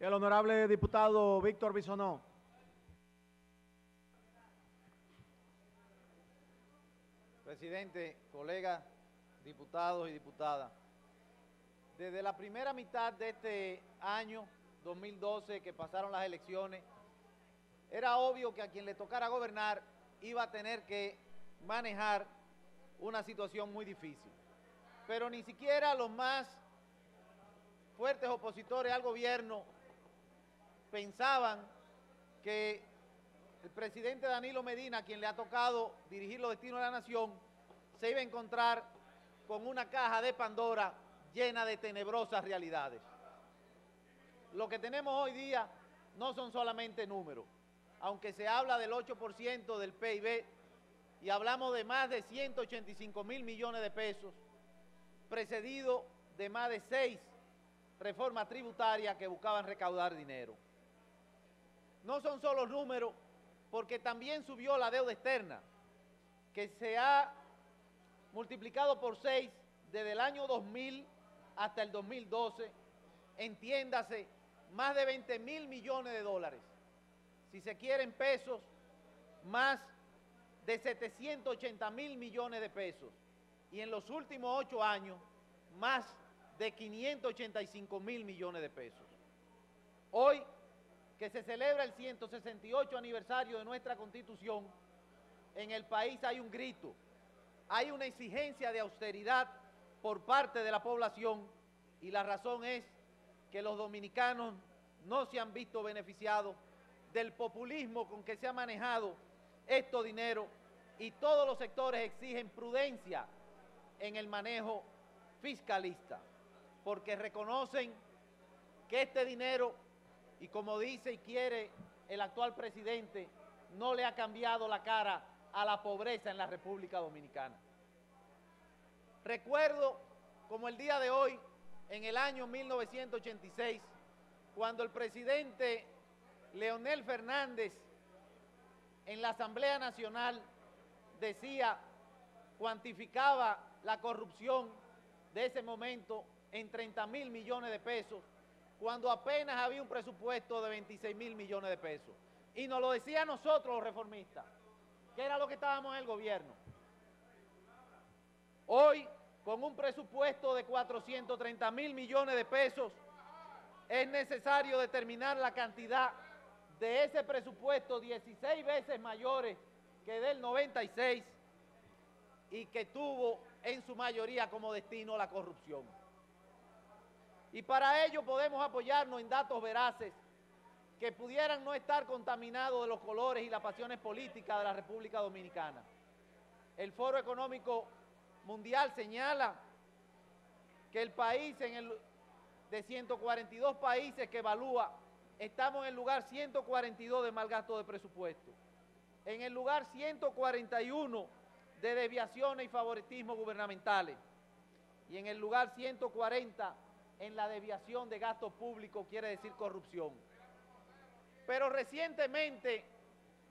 El honorable diputado Víctor Bisonó. Presidente, colegas, diputados y diputadas, desde la primera mitad de este año 2012 que pasaron las elecciones, era obvio que a quien le tocara gobernar iba a tener que manejar una situación muy difícil. Pero ni siquiera los más fuertes opositores al gobierno pensaban que el presidente Danilo Medina, a quien le ha tocado dirigir los destinos de la nación, se iba a encontrar con una caja de Pandora llena de tenebrosas realidades. Lo que tenemos hoy día no son solamente números, aunque se habla del 8% del PIB y hablamos de más de 185.000 millones de pesos, precedido de más de 6 reformas tributarias que buscaban recaudar dinero. No son solo números, porque también subió la deuda externa, que se ha multiplicado por 6 desde el año 2000 hasta el 2012, entiéndase, más de 20.000 millones de dólares. Si se quiere en pesos, más de 780.000 millones de pesos. Y en los últimos 8 años, más de 585.000 millones de pesos. Hoy, que se celebra el 168 aniversario de nuestra Constitución, en el país hay un grito, hay una exigencia de austeridad por parte de la población, y la razón es que los dominicanos no se han visto beneficiados del populismo con que se ha manejado estos dineros, y todos los sectores exigen prudencia en el manejo fiscalista, porque reconocen que este dinero, y como dice y quiere el actual presidente, no le ha cambiado la cara a la pobreza en la República Dominicana. Recuerdo como el día de hoy, en el año 1986, cuando el presidente Leonel Fernández en la Asamblea Nacional decía, cuantificaba la corrupción de ese momento en 30.000 millones de pesos, cuando apenas había un presupuesto de 26.000 millones de pesos. Y nos lo decía a nosotros los reformistas, que era lo que estábamos en el gobierno. Hoy, con un presupuesto de 430.000 millones de pesos, es necesario determinar la cantidad de ese presupuesto 16 veces mayores que del 96 y que tuvo en su mayoría como destino la corrupción. Y para ello podemos apoyarnos en datos veraces que pudieran no estar contaminados de los colores y las pasiones políticas de la República Dominicana. El Foro Económico Mundial señala que el país, de 142 países que evalúa, estamos en el lugar 142 de mal gasto de presupuesto, en el lugar 141 de desviaciones y favoritismo gubernamentales, y en el lugar 140 en la desviación de gastos públicos, quiere decir corrupción. Pero recientemente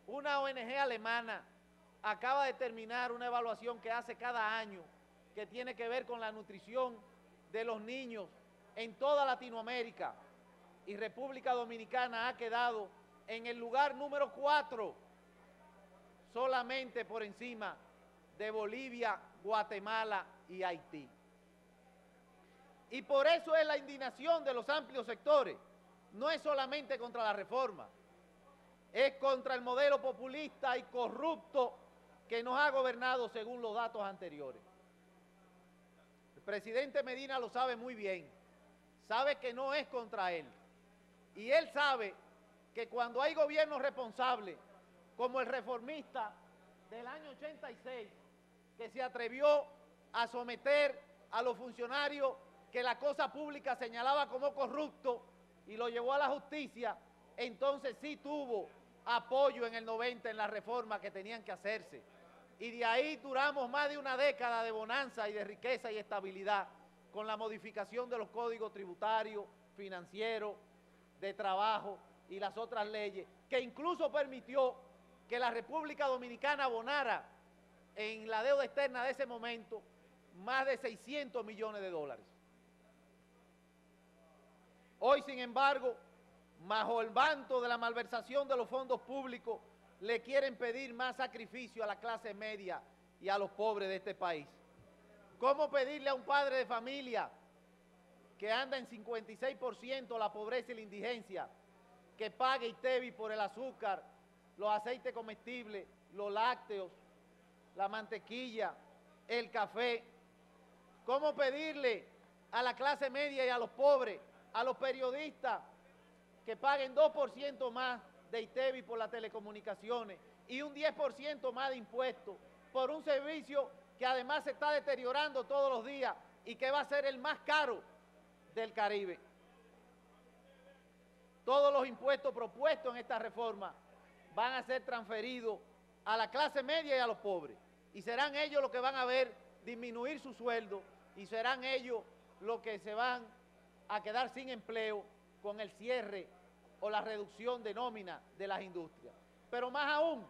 una ONG alemana acaba de terminar una evaluación que hace cada año, que tiene que ver con la nutrición de los niños en toda Latinoamérica, y República Dominicana ha quedado en el lugar número 4, solamente por encima de Bolivia, Guatemala y Haití. Y por eso es la indignación de los amplios sectores. No es solamente contra la reforma, es contra el modelo populista y corrupto que nos ha gobernado según los datos anteriores. El presidente Medina lo sabe muy bien, sabe que no es contra él, y él sabe que cuando hay gobiernos responsables, como el reformista del año 86, que se atrevió a someter a los funcionarios que la cosa pública señalaba como corrupto y lo llevó a la justicia, entonces sí tuvo apoyo en el 90 en las reformas que tenían que hacerse. Y de ahí duramos más de una década de bonanza y de riqueza y estabilidad con la modificación de los códigos tributarios, financieros, de trabajo y las otras leyes, que incluso permitió que la República Dominicana abonara en la deuda externa de ese momento más de 600 millones de dólares. Hoy, sin embargo, bajo el manto de la malversación de los fondos públicos, le quieren pedir más sacrificio a la clase media y a los pobres de este país. ¿Cómo pedirle a un padre de familia que anda en 56% la pobreza y la indigencia, que pague ITEVI por el azúcar, los aceites comestibles, los lácteos, la mantequilla, el café? ¿Cómo pedirle a la clase media y a los pobres, a los periodistas, que paguen 2% más de ITEVI por las telecomunicaciones y un 10% más de impuestos por un servicio que además se está deteriorando todos los días y que va a ser el más caro del Caribe? Todos los impuestos propuestos en esta reforma van a ser transferidos a la clase media y a los pobres, y serán ellos los que van a ver disminuir su sueldo, y serán ellos los que se van a quedar sin empleo con el cierre o la reducción de nómina de las industrias. Pero más aún,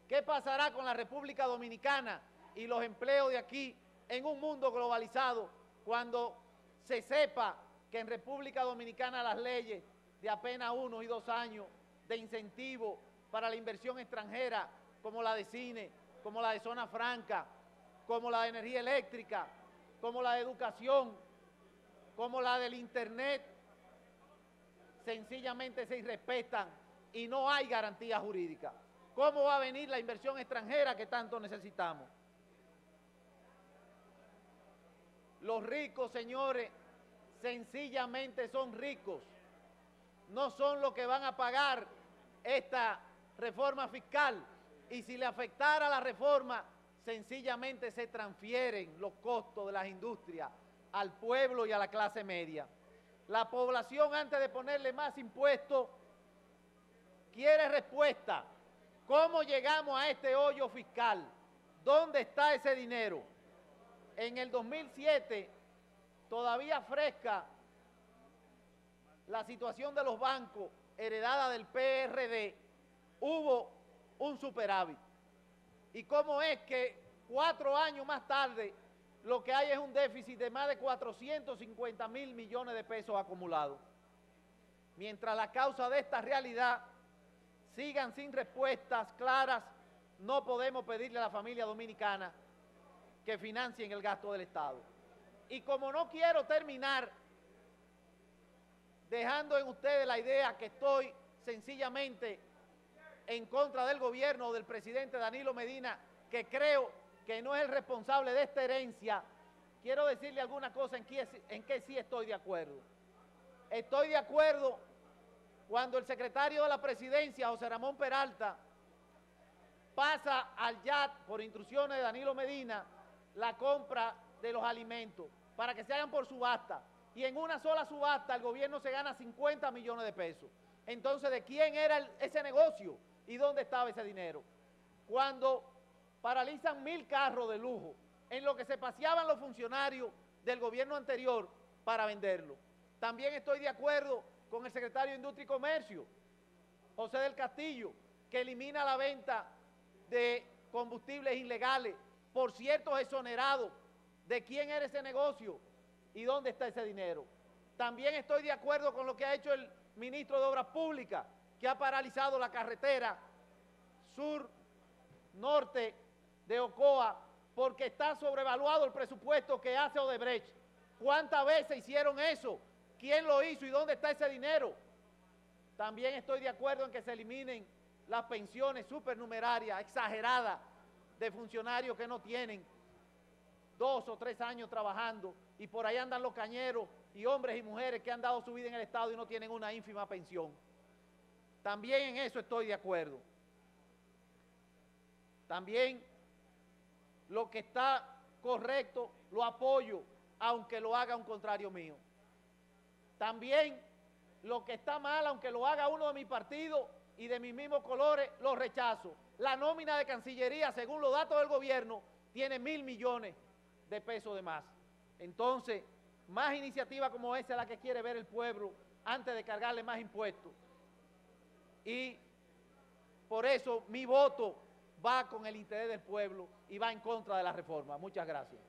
¿qué pasará con la República Dominicana y los empleos de aquí en un mundo globalizado cuando se sepa que en República Dominicana las leyes de apenas 1 y 2 años de incentivo para la inversión extranjera, como la de cine, como la de zona franca, como la de energía eléctrica, como la de educación, como la del internet, sencillamente se irrespetan y no hay garantía jurídica? ¿Cómo va a venir la inversión extranjera que tanto necesitamos? Los ricos, señores, sencillamente son ricos. No son los que van a pagar esta reforma fiscal. Y si le afectara la reforma, sencillamente se transfieren los costos de las industrias al pueblo y a la clase media. La población, antes de ponerle más impuestos, quiere respuesta. ¿Cómo llegamos a este hoyo fiscal? ¿Dónde está ese dinero? En el 2007, todavía fresca la situación de los bancos heredada del PRD, hubo un superávit. ¿Y cómo es que 4 años más tarde lo que hay es un déficit de más de 450.000 millones de pesos acumulados? Mientras la causa de esta realidad sigan sin respuestas claras, no podemos pedirle a la familia dominicana que financien el gasto del Estado. Y como no quiero terminar dejando en ustedes la idea que estoy sencillamente en contra del gobierno del presidente Danilo Medina, que creo que no es el responsable de esta herencia, quiero decirle alguna cosa en que sí estoy de acuerdo. Estoy de acuerdo cuando el secretario de la Presidencia, José Ramón Peralta, pasa al YAT, por instrucciones de Danilo Medina, la compra de los alimentos para que se hagan por subasta. Y en una sola subasta el gobierno se gana 50 millones de pesos. Entonces, ¿de quién era ese negocio? ¿Y dónde estaba ese dinero? Cuando paralizan 1.000 carros de lujo, en lo que se paseaban los funcionarios del gobierno anterior para venderlo. También estoy de acuerdo con el secretario de Industria y Comercio, José del Castillo, que elimina la venta de combustibles ilegales, por cierto, exonerados. ¿De quién era ese negocio? ¿Y dónde está ese dinero? También estoy de acuerdo con lo que ha hecho el ministro de Obras Públicas, que ha paralizado la carretera sur-norte de Ocoa, porque está sobrevaluado el presupuesto que hace Odebrecht. ¿Cuántas veces hicieron eso? ¿Quién lo hizo y dónde está ese dinero? También estoy de acuerdo en que se eliminen las pensiones supernumerarias, exageradas, de funcionarios que no tienen 2 o 3 años trabajando, y por ahí andan los cañeros y hombres y mujeres que han dado su vida en el Estado y no tienen una ínfima pensión. También en eso estoy de acuerdo. También lo que está correcto lo apoyo, aunque lo haga un contrario mío. También lo que está mal, aunque lo haga uno de mi partido y de mis mismos colores, lo rechazo. La nómina de Cancillería, según los datos del gobierno, tiene 1.000 millones de pesos de más. Entonces, más iniciativa como esa es la que quiere ver el pueblo antes de cargarle más impuestos. Y por eso mi voto va con el interés del pueblo y va en contra de la reforma. Muchas gracias.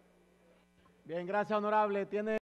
Bien, gracias, honorable. Tiene